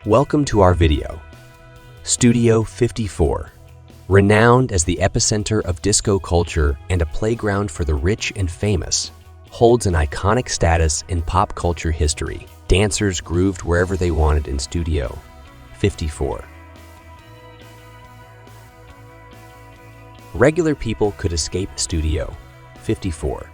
Welcome to our video. Studio 54, renowned as the epicenter of disco culture and a playground for the rich and famous, holds an iconic status in pop culture history. Dancers grooved wherever they wanted in Studio 54. Regular people could escape Studio 54.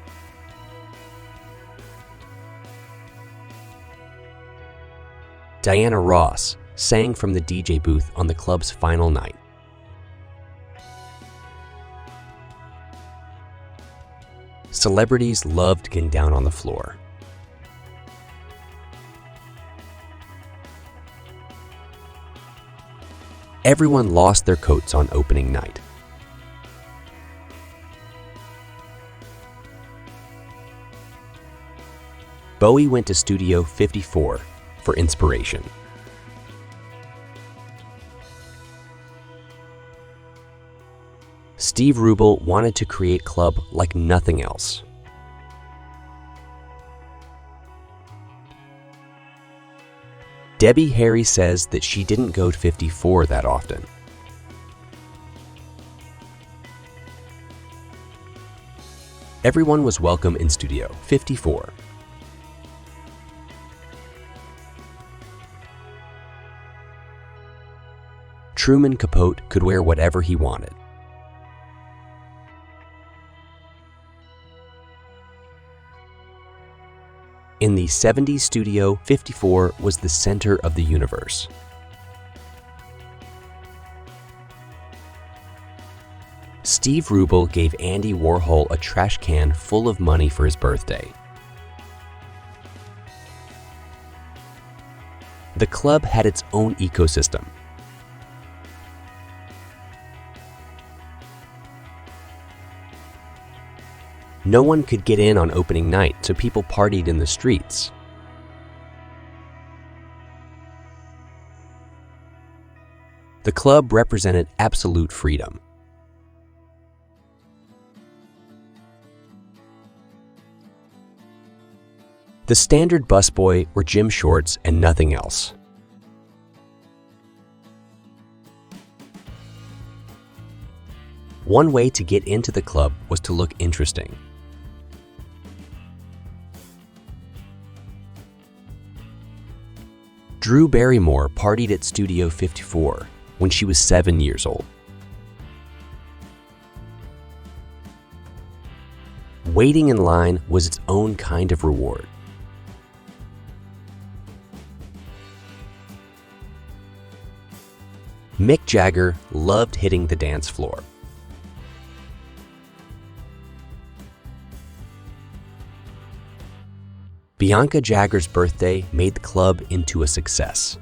Diana Ross sang from the DJ booth on the club's final night. Celebrities loved getting down on the floor. Everyone lost their coats on opening night. Bowie went to Studio 54 for inspiration. Steve Rubel wanted to create club like nothing else. Debbie Harry says that she didn't go to 54 that often. Everyone was welcome in Studio 54. Truman Capote could wear whatever he wanted. In the 70s, Studio 54 was the center of the universe. Steve Rubel gave Andy Warhol a trash can full of money for his birthday. The club had its own ecosystem. No one could get in on opening night, so people partied in the streets. The club represented absolute freedom. The standard busboy wore gym shorts and nothing else. One way to get into the club was to look interesting. Drew Barrymore partied at Studio 54 when she was 7 years old. Waiting in line was its own kind of reward. Mick Jagger loved hitting the dance floor. Bianca Jagger's birthday made the club into a success.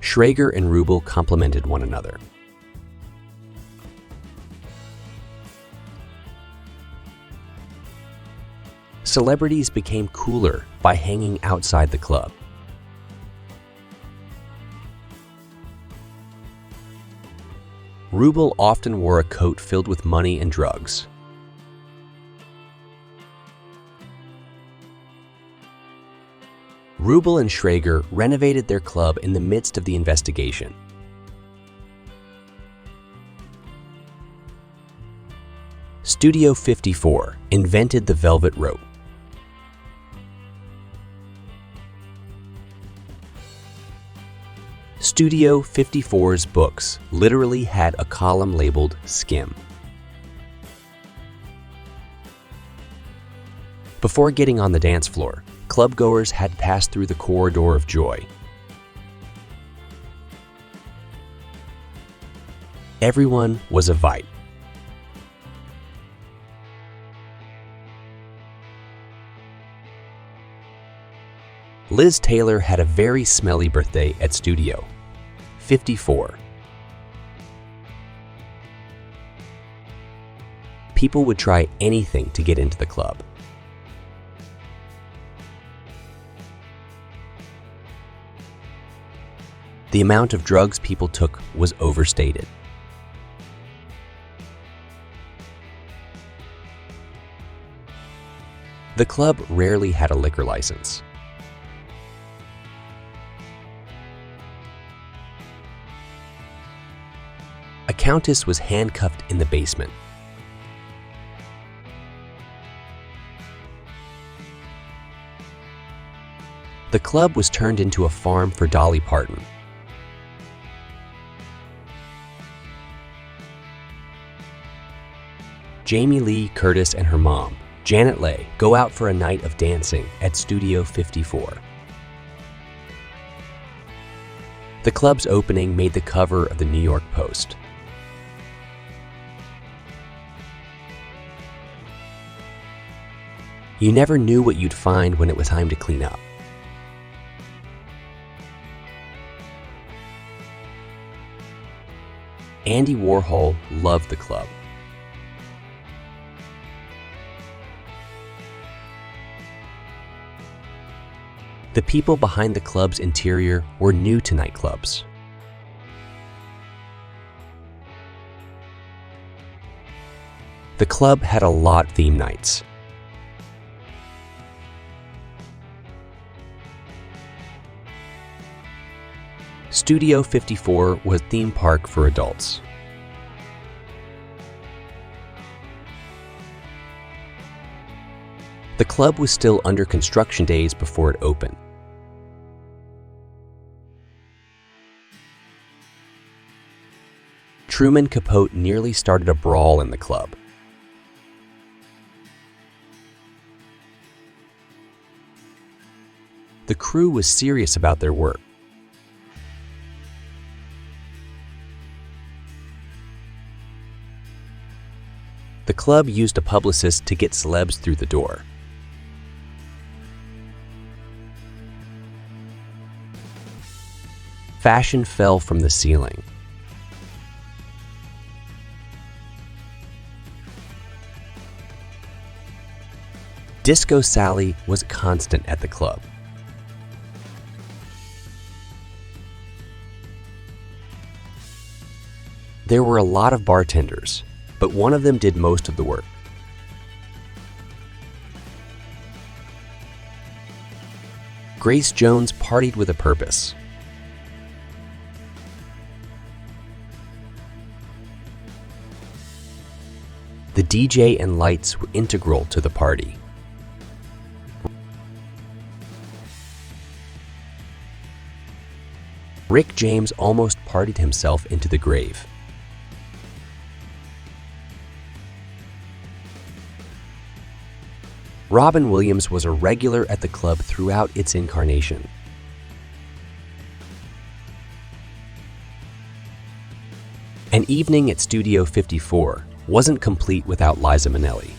Schrager and Rubel complimented one another. Celebrities became cooler by hanging outside the club. Rubel often wore a coat filled with money and drugs. Rubel and Schrager renovated their club in the midst of the investigation. Studio 54 invented the velvet rope. Studio 54's books literally had a column labeled Skim. Before getting on the dance floor, clubgoers had passed through the corridor of joy. Everyone was a Vite. Liz Taylor had a very smelly birthday at Studio 54. People would try anything to get into the club. The amount of drugs people took was overstated. The club rarely had a liquor license. A countess was handcuffed in the basement. The club was turned into a farm for Dolly Parton. Jamie Lee Curtis and her mom, Janet Leigh, go out for a night of dancing at Studio 54. The club's opening made the cover of the New York Post. You never knew what you'd find when it was time to clean up. Andy Warhol loved the club. The people behind the club's interior were new to nightclubs. The club had a lot theme nights. Studio 54 was a theme park for adults. The club was still under construction days before it opened. Truman Capote nearly started a brawl in the club. The crew was serious about their work. The club used a publicist to get celebs through the door. Fashion fell from the ceiling. Disco Sally was constant at the club. There were a lot of bartenders, but one of them did most of the work. Grace Jones partied with a purpose. The DJ and lights were integral to the party. Rick James almost partied himself into the grave. Robin Williams was a regular at the club throughout its incarnation. An evening at Studio 54 wasn't complete without Liza Minnelli.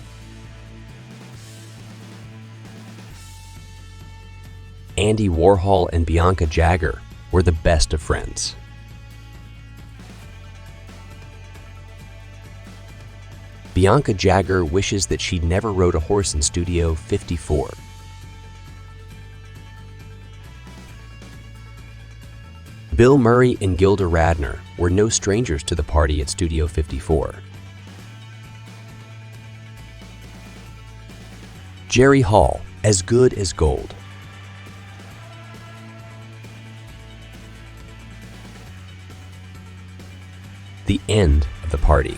Andy Warhol and Bianca Jagger were the best of friends. Bianca Jagger wishes that she'd never rode a horse in Studio 54. Bill Murray and Gilda Radner were no strangers to the party at Studio 54. Jerry Hall, as good as gold. The end of the party.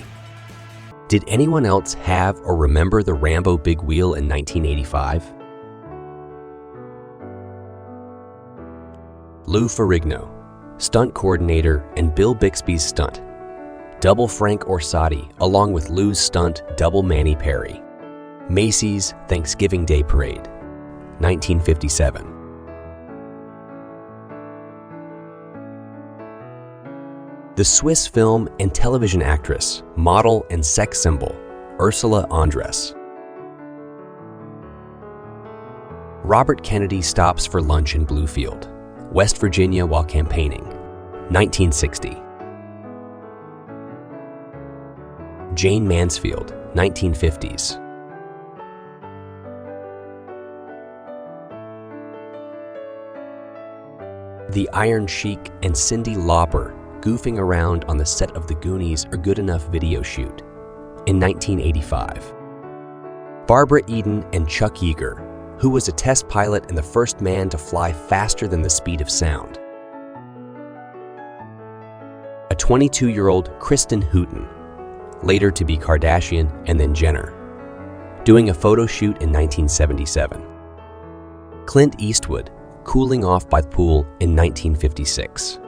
Did anyone else have or remember the Rambo Big Wheel in 1985? Lou Ferrigno, stunt coordinator and Bill Bixby's stunt. Double Frank Orsatti, along with Lou's stunt double Manny Perry. Macy's Thanksgiving Day Parade, 1957. The Swiss film and television actress, model, and sex symbol, Ursula Andress. Robert Kennedy stops for lunch in Bluefield, West Virginia while campaigning, 1960. Jane Mansfield, 1950s. The Iron Sheik and Cyndi Lauper goofing around on the set of The Goonies are good enough video shoot in 1985. Barbara Eden and Chuck Yeager, who was a test pilot and the first man to fly faster than the speed of sound. A 22-year-old Kristen Houghton, later to be Kardashian and then Jenner, doing a photo shoot in 1977. Clint Eastwood, cooling off by the pool in 1956.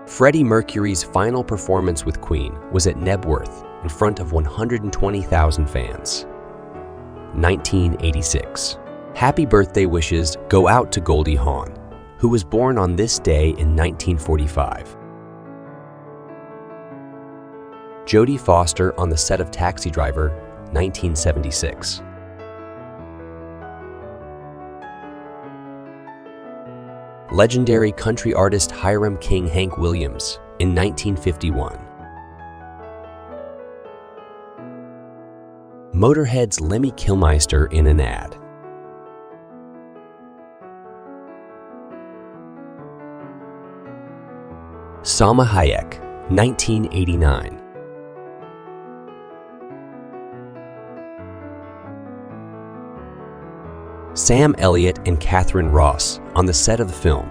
Freddie Mercury's final performance with Queen was at Nebworth in front of 120,000 fans. 1986. Happy birthday wishes go out to Goldie Hawn, who was born on this day in 1945. Jodie Foster on the set of Taxi Driver, 1976. Legendary country artist Hiram King Hank Williams in 1951. Motorhead's Lemmy Kilmister in an ad. Salma Hayek, 1989. Sam Elliott and Catherine Ross on the set of the film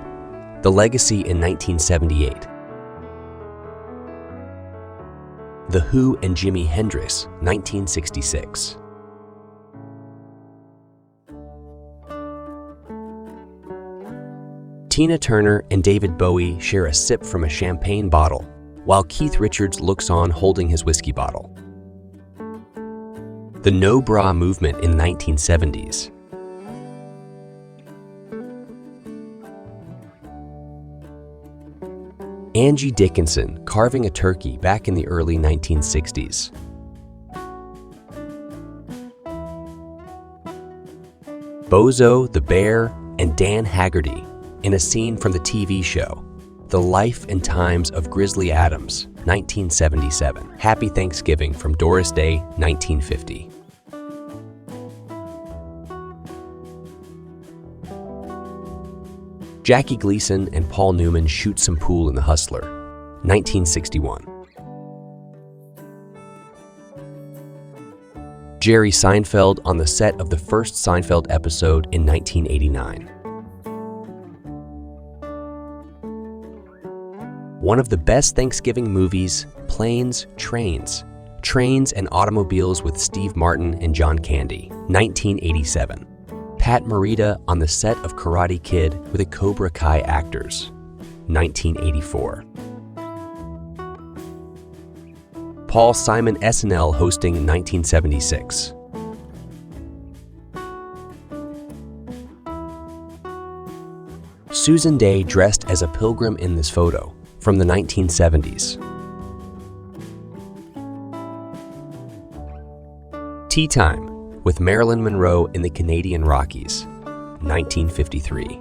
The Legacy in 1978. The Who and Jimi Hendrix, 1966. Tina Turner and David Bowie share a sip from a champagne bottle, while Keith Richards looks on holding his whiskey bottle. The No Bra movement in the 1970s. Angie Dickinson carving a turkey back in the early 1960s. Bozo the Bear and Dan Haggerty in a scene from the TV show The Life and Times of Grizzly Adams, 1977. Happy Thanksgiving from Doris Day, 1950. Jackie Gleason and Paul Newman shoot some pool in The Hustler, 1961. Jerry Seinfeld on the set of the first Seinfeld episode in 1989. One of the best Thanksgiving movies, Planes, Trains and Automobiles with Steve Martin and John Candy, 1987. Pat Morita on the set of Karate Kid with the Cobra Kai actors, 1984. Paul Simon SNL hosting 1976. Susan Day dressed as a pilgrim in this photo from the 1970s. Tea Time with Marilyn Monroe in the Canadian Rockies, 1953.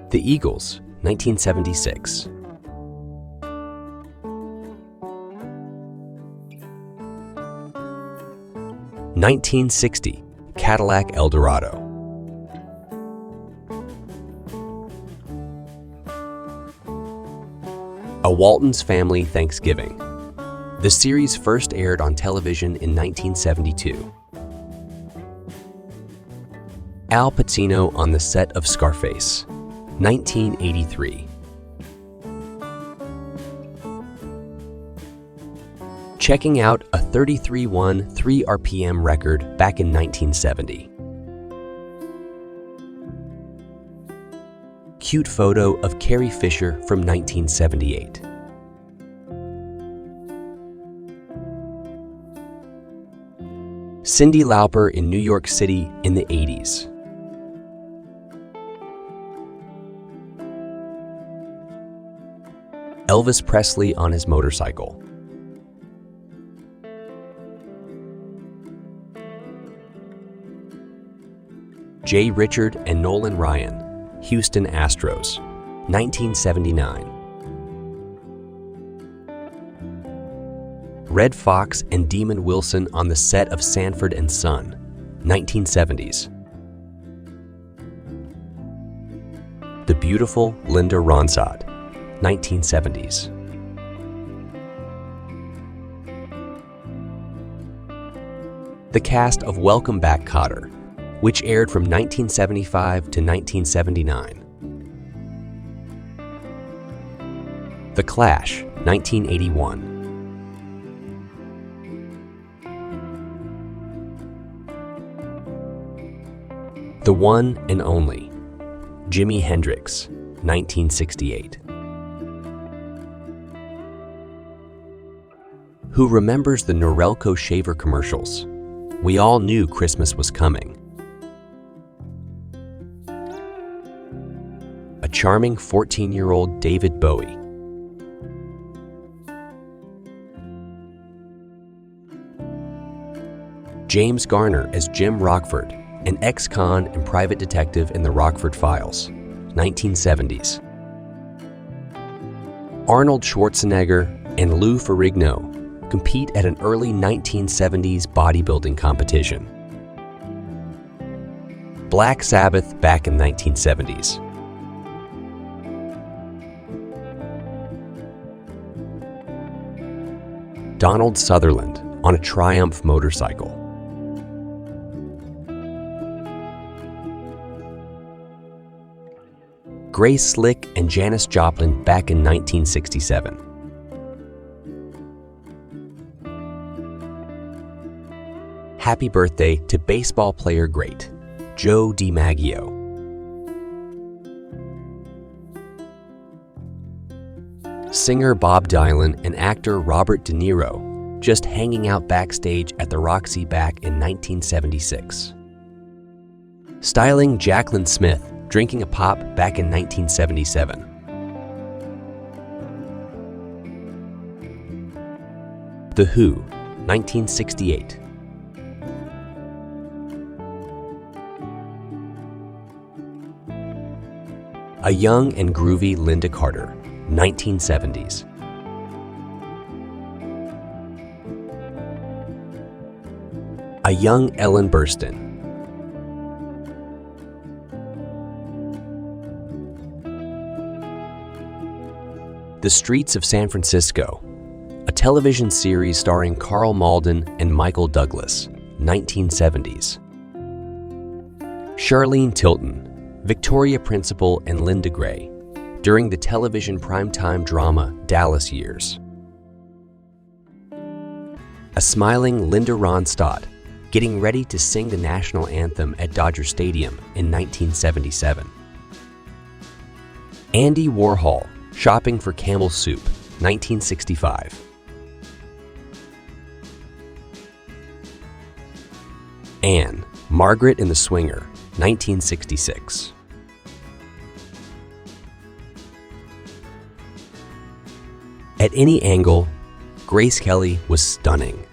The Eagles, 1976. (1960) Cadillac Eldorado. A Walton's Family Thanksgiving. The series first aired on television in 1972. Al Pacino on the set of Scarface, 1983. Checking out a 33.1 3 RPM record back in 1970. Cute photo of Carrie Fisher from 1978. Cyndi Lauper in New York City in the 80s. Elvis Presley on his motorcycle. Jay Richard and Nolan Ryan, Houston Astros, 1979. Red Fox and Demon Wilson on the set of Sanford and Son, 1970s. The Beautiful Linda Ronstadt, 1970s. The cast of Welcome Back, Kotter, which aired from 1975 to 1979. The Clash, 1981. The One and Only, Jimi Hendrix, 1968. Who remembers the Norelco shaver commercials? We all knew Christmas was coming. A charming 14-year-old David Bowie. James Garner as Jim Rockford, an ex-con and private detective in the Rockford Files, 1970s. Arnold Schwarzenegger and Lou Ferrigno compete at an early 1970s bodybuilding competition. Black Sabbath back in 1970s. Donald Sutherland on a Triumph motorcycle. Grace Slick and Janis Joplin back in 1967. Happy birthday to baseball player great, Joe DiMaggio. Singer Bob Dylan and actor Robert De Niro just hanging out backstage at the Roxy back in 1976. Styling Jaclyn Smith drinking a pop back in 1977. The Who, 1968. A young and groovy Linda Carter, 1970s. A young Ellen Burstyn. The Streets of San Francisco, a television series starring Carl Malden and Michael Douglas, 1970s. Charlene Tilton, Victoria Principal and Linda Gray, during the television primetime drama Dallas Years. A smiling Linda Ronstadt, getting ready to sing the national anthem at Dodger Stadium in 1977. Andy Warhol, shopping for Camel Soup, 1965. Anne, Margaret in the Swinger, 1966. At any angle, Grace Kelly was stunning.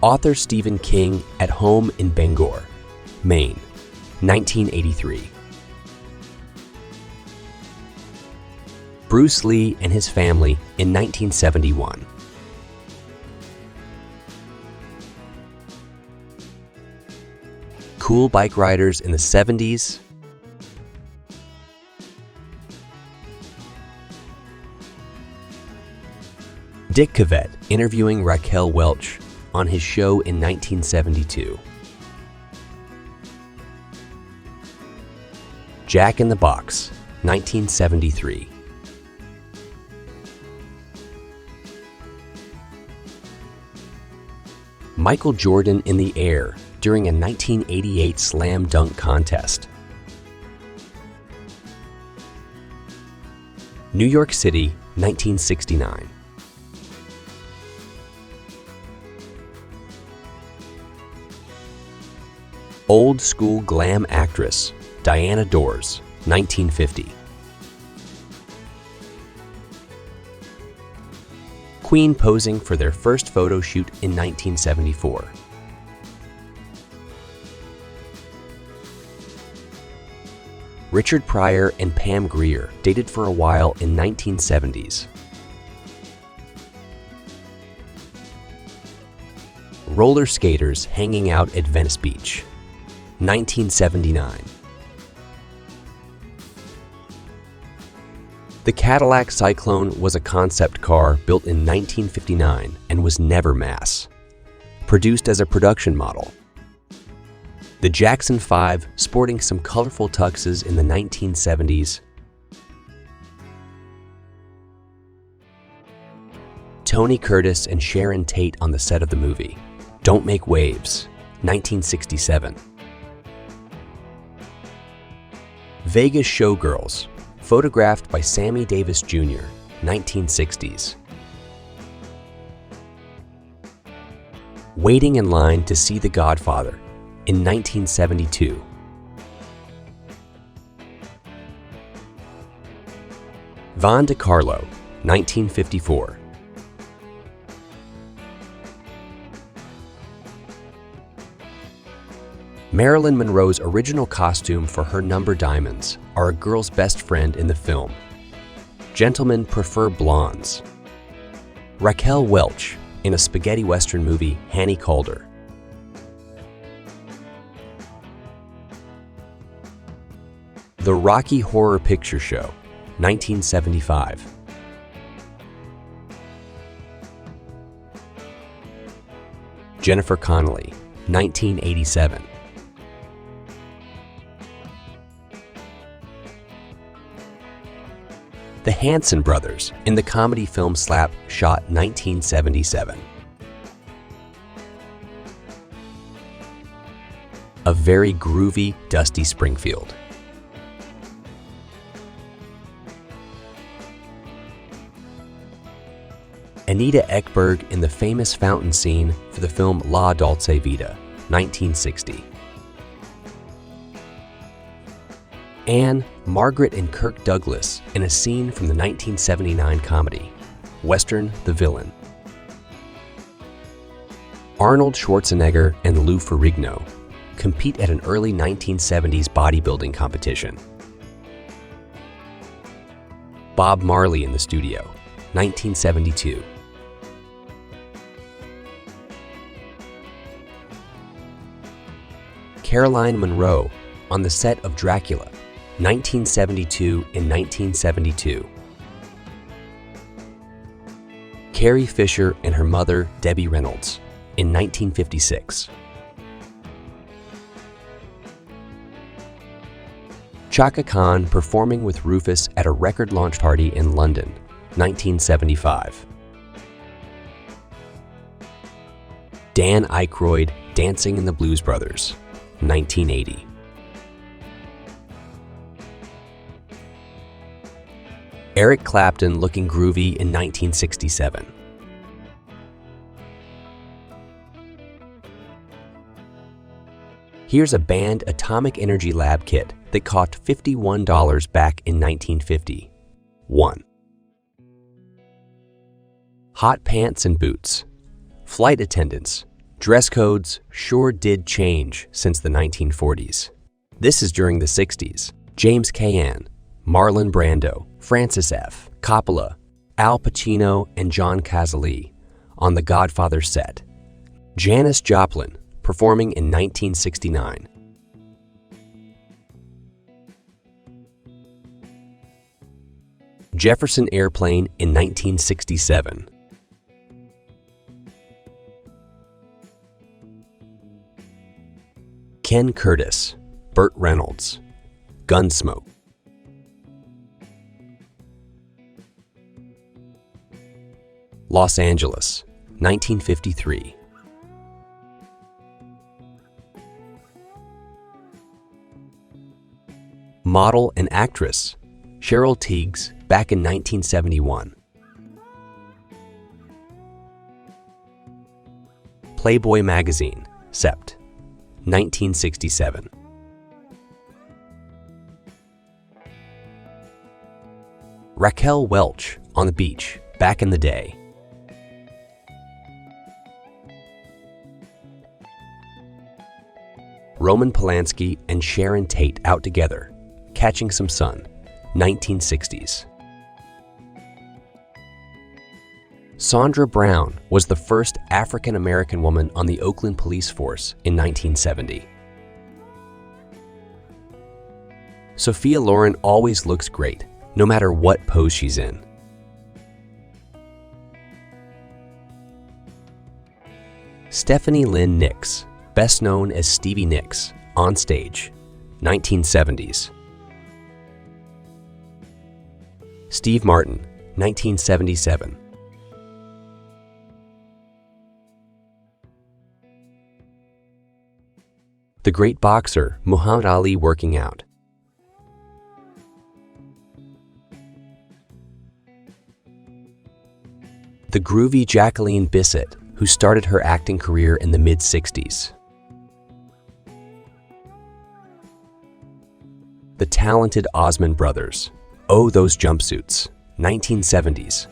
Author Stephen King at home in Bangor, Maine, 1983. Bruce Lee and his family in 1971. Cool bike riders in the 70s. Dick Cavett interviewing Raquel Welch on his show in 1972. Jack in the Box, 1973. Michael Jordan in the air during a 1988 slam dunk contest. New York City, 1969. Old school glam actress Diana Dors, 1950. Queen posing for their first photo shoot in 1974. Richard Pryor and Pam Grier dated for a while in 1970s. Roller skaters hanging out at Venice Beach, 1979. The Cadillac Cyclone was a concept car built in 1959 and was never mass produced as a production model. The Jackson 5, sporting some colorful tuxes in the 1970s. Tony Curtis and Sharon Tate on the set of the movie. Don't Make Waves, 1967. Vegas Showgirls, photographed by Sammy Davis Jr., 1960s. Waiting in Line to See The Godfather, in 1972. Von de Carlo, 1954. Marilyn Monroe's original costume for her number diamonds are a girl's best friend in the film. Gentlemen prefer blondes. Raquel Welch in a spaghetti western movie, Hanny Calder. The Rocky Horror Picture Show, 1975. Jennifer Connelly, 1987. The Hanson brothers in the comedy film Slap, shot 1977. A Very Groovy Dusty Springfield. Anita Ekberg in the famous fountain scene for the film La Dolce Vita, 1960. Anne, Margaret, and Kirk Douglas in a scene from the 1979 comedy, Western The Villain. Arnold Schwarzenegger and Lou Ferrigno compete at an early 1970s bodybuilding competition. Bob Marley in the Studio, 1972. Caroline Munro on the set of Dracula, 1972 and 1972. Carrie Fisher and her mother, Debbie Reynolds, in 1956. Chaka Khan performing with Rufus at a record launch party in London, 1975. Dan Aykroyd dancing in the Blues Brothers, 1980. Eric Clapton looking groovy in 1967. Here's a band Atomic Energy Lab kit that cost $51 back in 1950. 1. Hot pants and boots. Flight attendants. Dress codes sure did change since the 1940s. This is during the 60s. James Caan, Marlon Brando, Francis F. Coppola, Al Pacino, and John Cazale on The Godfather set. Janis Joplin performing in 1969. Jefferson Airplane in 1967. Ken Curtis, Burt Reynolds, Gunsmoke. Los Angeles, 1953. Model and actress, Cheryl Tiegs, back in 1971. Playboy magazine, Sept, 1967. Raquel Welch on the beach, back in the day. Roman Polanski and Sharon Tate out together, Catching Some Sun, 1960s. Sandra Brown was the first African-American woman on the Oakland Police Force in 1970. Sophia Loren always looks great, no matter what pose she's in. Stephanie Lynn Nicks, best known as Stevie Nicks, on stage, 1970s. Steve Martin, 1977. The great boxer Muhammad Ali working out. The groovy Jacqueline Bisset, who started her acting career in the mid-60s. The talented Osmond Brothers, Oh Those Jumpsuits, 1970s.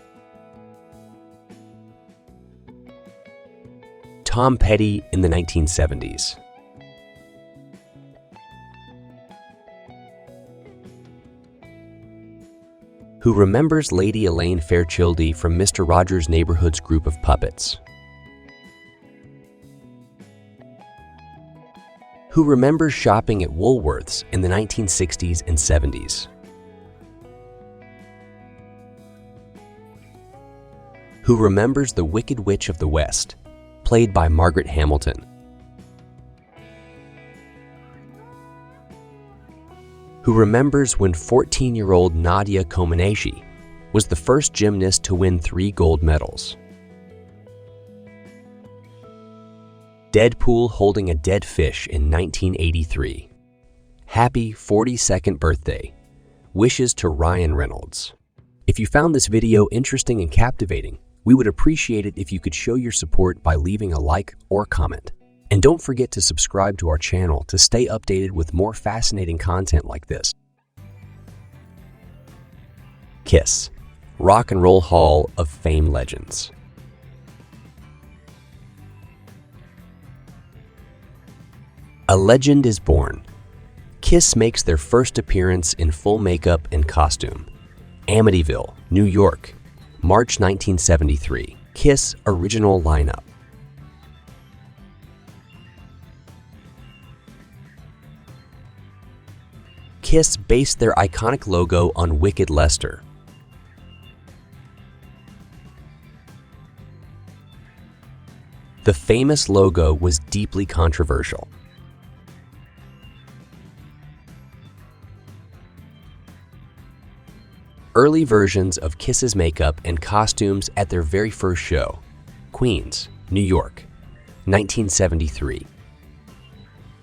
Tom Petty in the 1970s. Who remembers Lady Elaine Fairchilde from Mr. Rogers' Neighborhood's group of puppets? Who remembers shopping at Woolworths in the 1960s and 70s? Who remembers the Wicked Witch of the West, played by Margaret Hamilton? Who remembers when 14-year-old Nadia Comaneci was the first gymnast to win 3 gold medals? Deadpool holding a dead fish in 1983. Happy 42nd birthday. Wishes to Ryan Reynolds. If you found this video interesting and captivating, we would appreciate it if you could show your support by leaving a like or comment. And don't forget to subscribe to our channel to stay updated with more fascinating content like this. Kiss, Rock and Roll Hall of Fame legends. A legend is born. Kiss makes their first appearance in full makeup and costume. Amityville, New York, March 1973. Kiss original lineup. Kiss based their iconic logo on Wicked Lester. The famous logo was deeply controversial. Early versions of Kiss's makeup and costumes at their very first show, Queens, New York, 1973.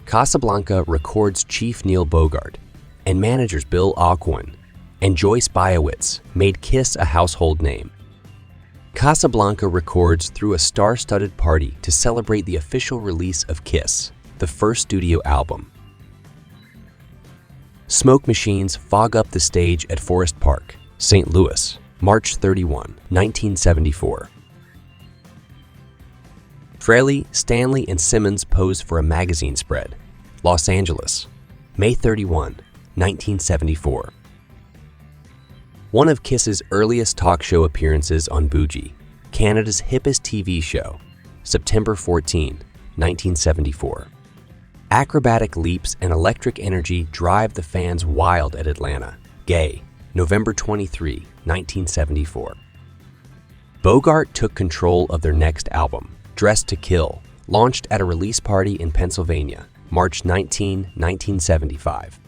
Casablanca records chief Neil Bogart, and managers Bill Aucoin and Joyce Biowitz made Kiss a household name. Casablanca records threw a star-studded party to celebrate the official release of Kiss, the first studio album. Smoke machines fog up the stage at Forest Park, St. Louis, March 31, 1974. Frehley, Stanley, and Simmons pose for a magazine spread, Los Angeles, May 31, 1974. One of Kiss's earliest talk show appearances on Bougie, Canada's hippest TV show, September 14, 1974. Acrobatic leaps and electric energy drive the fans wild at Atlanta, Gay, November 23, 1974. Bogart took control of their next album, Dressed to Kill, launched at a release party in Pennsylvania, March 19, 1975.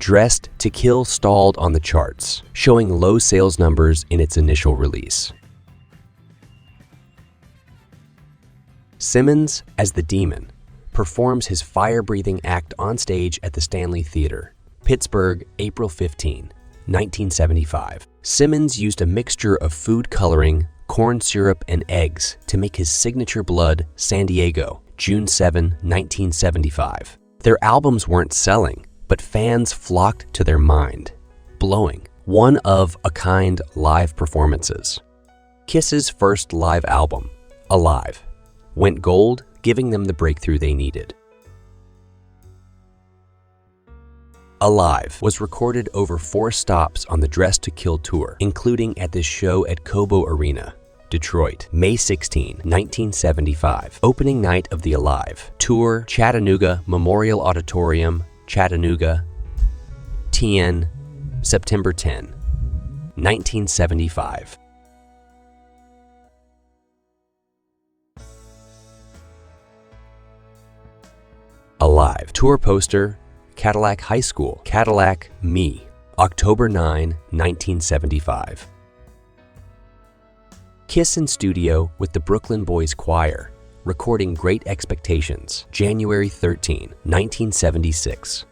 Dressed to Kill stalled on the charts, showing low sales numbers in its initial release. Simmons, as the Demon, performs his fire-breathing act on stage at the Stanley Theater, Pittsburgh, April 15, 1975. Simmons used a mixture of food coloring, corn syrup, and eggs to make his signature blood, San Diego, June 7, 1975. Their albums weren't selling, but fans flocked to their mind-blowing, one-of-a-kind live performances. Kiss's first live album, Alive, went gold, giving them the breakthrough they needed. Alive was recorded over 4 stops on the Dressed to Kill tour, including at this show at Cobo Arena, Detroit, May 16, 1975. Opening night of the Alive tour, Chattanooga Memorial Auditorium, Chattanooga, TN, September 10, 1975. Alive tour poster, Cadillac High School, Cadillac Me, October 9, 1975. Kiss in studio with the Brooklyn Boys Choir, recording Great Expectations, January 13, 1976.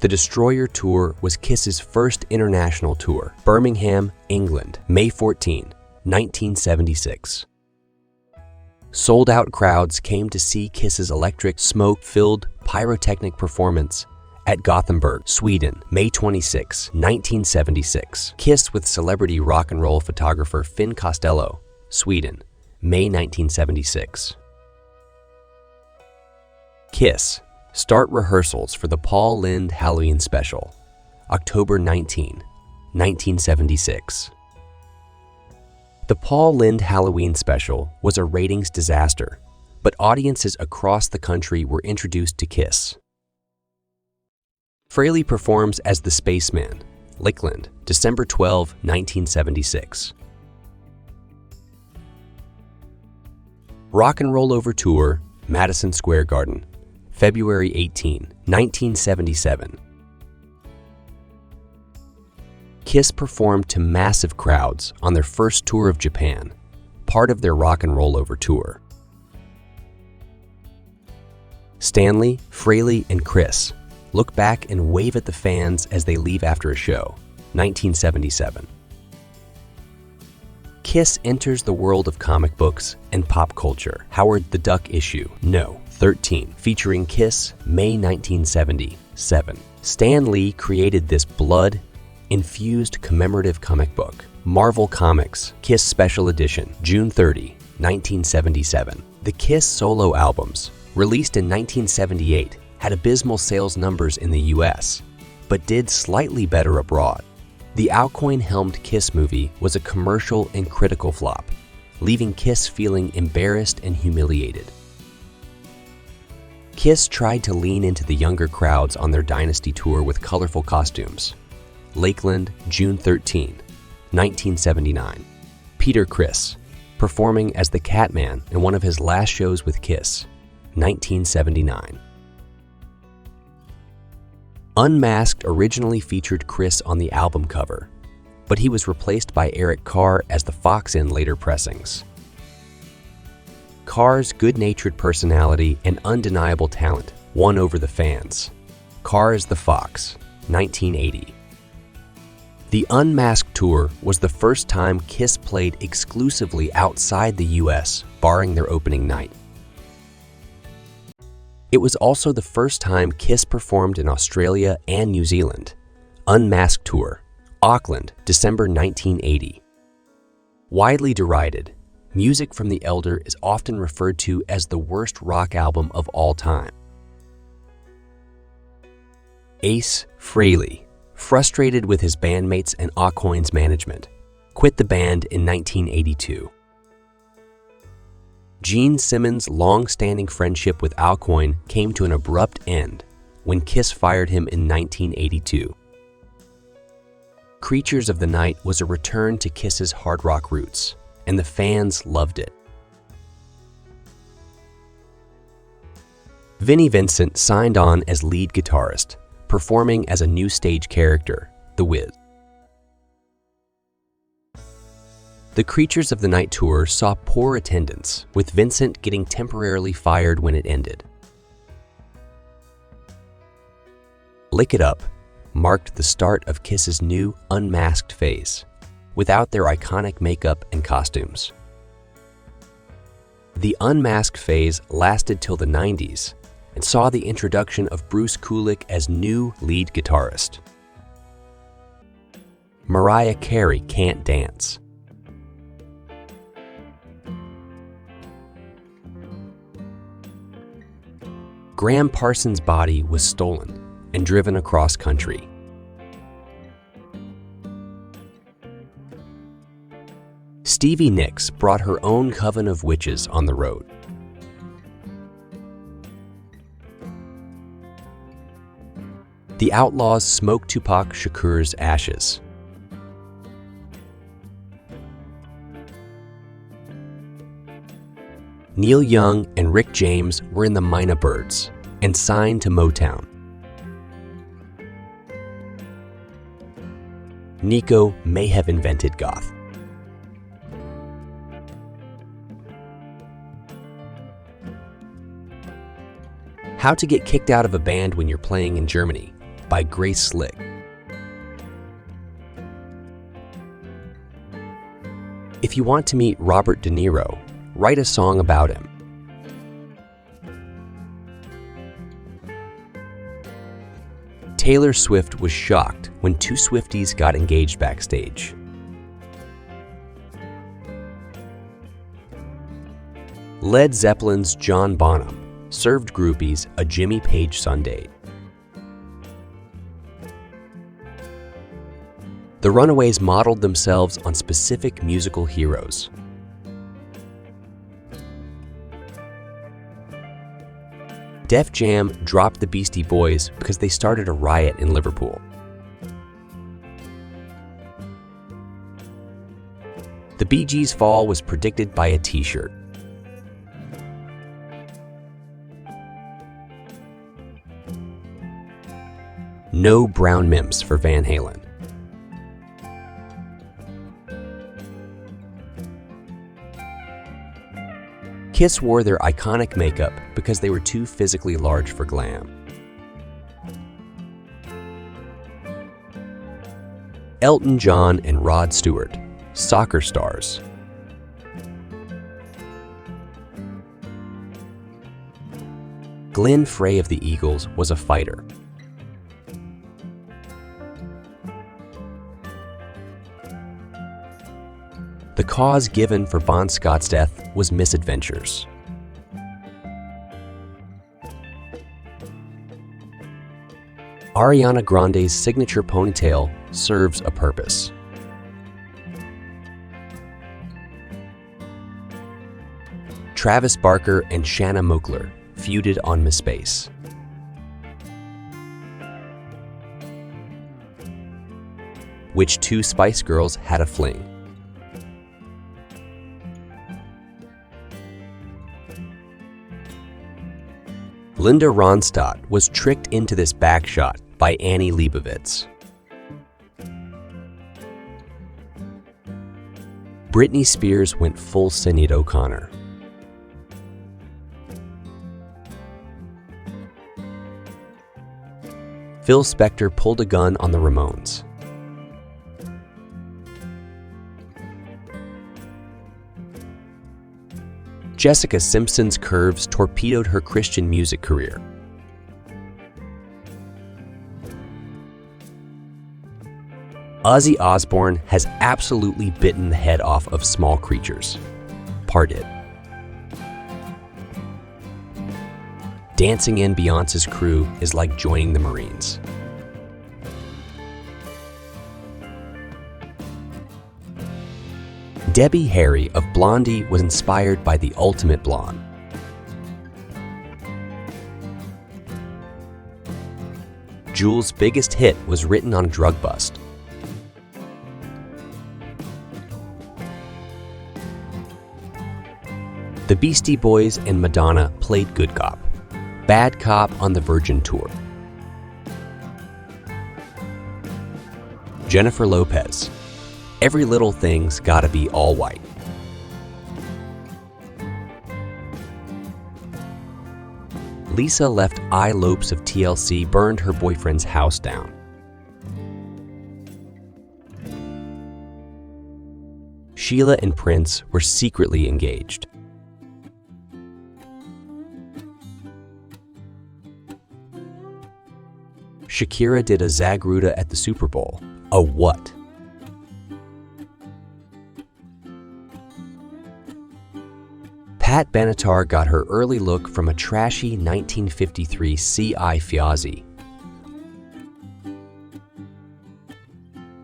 The Destroyer Tour was Kiss's first international tour, Birmingham, England, May 14, 1976. Sold-out crowds came to see Kiss's electric, smoke-filled, pyrotechnic performance at Gothenburg, Sweden, May 26, 1976. Kiss with celebrity rock and roll photographer Finn Costello, Sweden, May 1976. Kiss start rehearsals for the Paul Lynde Halloween special, October 19, 1976. The Paul Lynde Halloween special was a ratings disaster, but audiences across the country were introduced to Kiss. Frehley performs as the Spaceman, Lakeland, December 12, 1976. Rock and Roll Over Tour, Madison Square Garden, February 18, 1977. Kiss performed to massive crowds on their first tour of Japan, part of their Rock and Roll Over tour. Stanley, Frehley, and Chris look back and wave at the fans as they leave after a show, 1977. Kiss enters the world of comic books and pop culture. Howard the Duck issue, No. 13, featuring Kiss, May 1977. Stan Lee created this blood-infused commemorative comic book. Marvel Comics, Kiss Special Edition, June 30, 1977. The Kiss solo albums, released in 1978, had abysmal sales numbers in the US, but did slightly better abroad. The Alcoin-helmed Kiss movie was a commercial and critical flop, leaving Kiss feeling embarrassed and humiliated. Kiss tried to lean into the younger crowds on their Dynasty tour with colorful costumes. Lakeland, June 13, 1979. Peter Criss, performing as the Catman in one of his last shows with Kiss, 1979. Unmasked originally featured Criss on the album cover, but he was replaced by Eric Carr as the Fox in later pressings. Carr's good-natured personality and undeniable talent won over the fans. Carr as the Fox, 1980. The Unmasked Tour was the first time Kiss played exclusively outside the US, barring their opening night. It was also the first time Kiss performed in Australia and New Zealand. Unmasked Tour, Auckland, December 1980. Widely derided, Music from the Elder is often referred to as the worst rock album of all time. Ace Frehley, frustrated with his bandmates and Aucoin's management, quit the band in 1982. Gene Simmons' long-standing friendship with Alcoin came to an abrupt end when Kiss fired him in 1982. Creatures of the Night was a return to Kiss's hard rock roots, and the fans loved it. Vinnie Vincent signed on as lead guitarist, performing as a new stage character, The Wiz. The Creatures of the Night tour saw poor attendance, with Vincent getting temporarily fired when it ended. Lick It Up marked the start of Kiss's new unmasked phase, without their iconic makeup and costumes. The unmasked phase lasted till the 90s and saw the introduction of Bruce Kulick as new lead guitarist. Mariah Carey Can't Dance. Graham Parsons' body was stolen and driven across country. Stevie Nicks brought her own coven of witches on the road. The Outlaws smoked Tupac Shakur's ashes. Neil Young and Rick James were in the Mina Birds and signed to Motown. Nico may have invented goth. How to Get Kicked Out of a Band When You're Playing in Germany by Grace Slick. If you want to meet Robert De Niro, write a song about him. Taylor Swift was shocked when two Swifties got engaged backstage. Led Zeppelin's John Bonham served groupies a Jimmy Page sundae. The Runaways modeled themselves on specific musical heroes. Def Jam dropped the Beastie Boys because they started a riot in Liverpool. The Bee Gees' fall was predicted by a t-shirt. No brown mims for Van Halen. Kiss wore their iconic makeup because they were too physically large for glam. Elton John and Rod Stewart, soccer stars. Glenn Frey of the Eagles was a fighter. The cause given for Bon Scott's death was misadventures. Ariana Grande's signature ponytail serves a purpose. Travis Barker and Shanna Moakler feuded on Miss Space. Which two Spice Girls had a fling? Linda Ronstadt was tricked into this backshot by Annie Leibovitz. Britney Spears went full Sinead O'Connor. Phil Spector pulled a gun on the Ramones. Jessica Simpson's curves torpedoed her Christian music career. Ozzy Osbourne has absolutely bitten the head off of small creatures. Parted. Dancing in Beyonce's crew is like joining the Marines. Debbie Harry of Blondie was inspired by the ultimate blonde. Jewel's biggest hit was written on a drug bust. The Beastie Boys and Madonna played good cop, bad cop on the Virgin Tour. Jennifer Lopez. Every little thing's gotta be all white. Lisa left Eye Lopes of TLC burned her boyfriend's house down. Sheila and Prince were secretly engaged. Shakira did a Zagruda at the Super Bowl. A what? Pat Benatar got her early look from a trashy 1953 CI Fiazzi.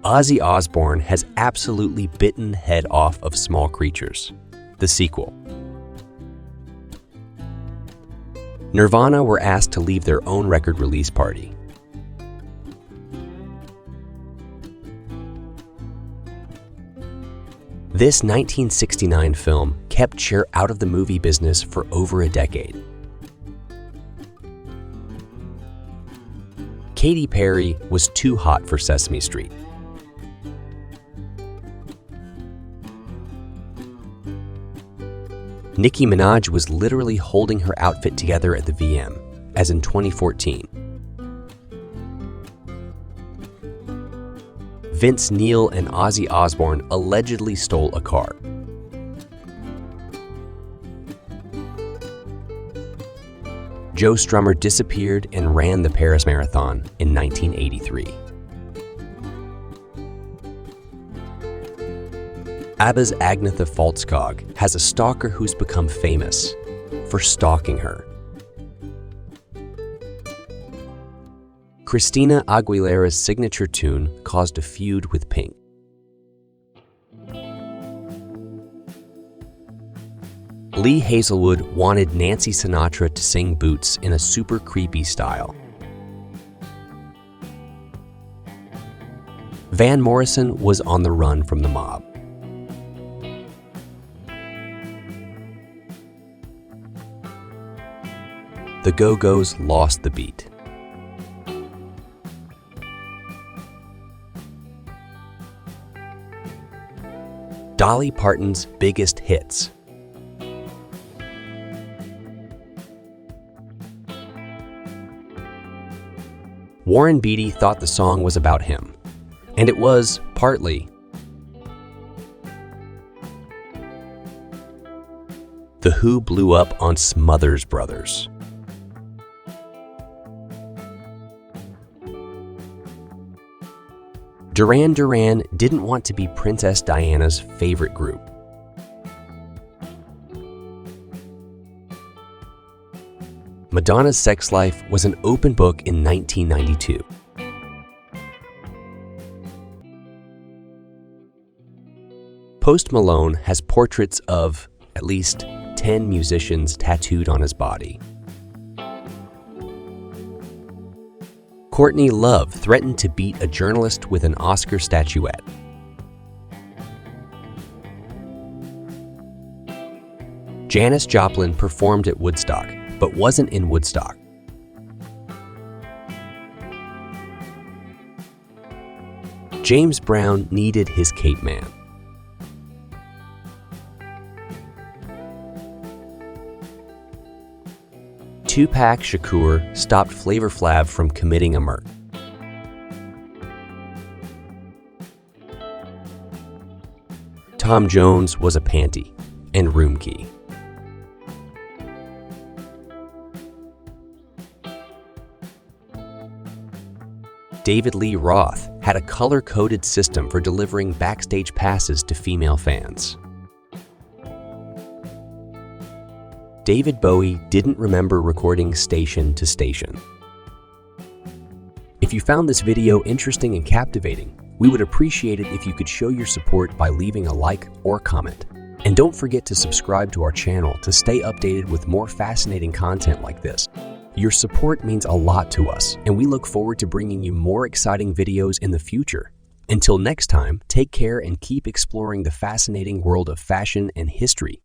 Ozzy Osbourne has absolutely bitten the head off of Small Creatures, the sequel. Nirvana were asked to leave their own record release party. This 1969 film kept Cher out of the movie business for over a decade. Katy Perry was too hot for Sesame Street. Nicki Minaj was literally holding her outfit together at the VM, as in 2014. Vince Neil and Ozzy Osbourne allegedly stole a car. Joe Strummer disappeared and ran the Paris Marathon in 1983. ABBA's Agnetha Faltskog has a stalker who's become famous for stalking her. Christina Aguilera's signature tune caused a feud with Pink. Lee Hazelwood wanted Nancy Sinatra to sing Boots in a super creepy style. Van Morrison was on the run from the mob. The Go-Go's lost the beat. Dolly Parton's biggest hits. Warren Beatty thought the song was about him, and it was partly. The Who blew up on Smothers Brothers. Duran Duran didn't want to be Princess Diana's favorite group. Madonna's sex life was an open book in 1992. Post Malone has portraits of at least 10 musicians tattooed on his body. Courtney Love threatened to beat a journalist with an Oscar statuette. Janis Joplin performed at Woodstock, but wasn't in Woodstock. James Brown needed his cape man. Tupac Shakur stopped Flavor Flav from committing a murder. Tom Jones was a panty and room key. David Lee Roth had a color-coded system for delivering backstage passes to female fans. David Bowie didn't remember recording Station to Station. If you found this video interesting and captivating, we would appreciate it if you could show your support by leaving a like or comment. And don't forget to subscribe to our channel to stay updated with more fascinating content like this. Your support means a lot to us, and we look forward to bringing you more exciting videos in the future. Until next time, take care and keep exploring the fascinating world of fashion and history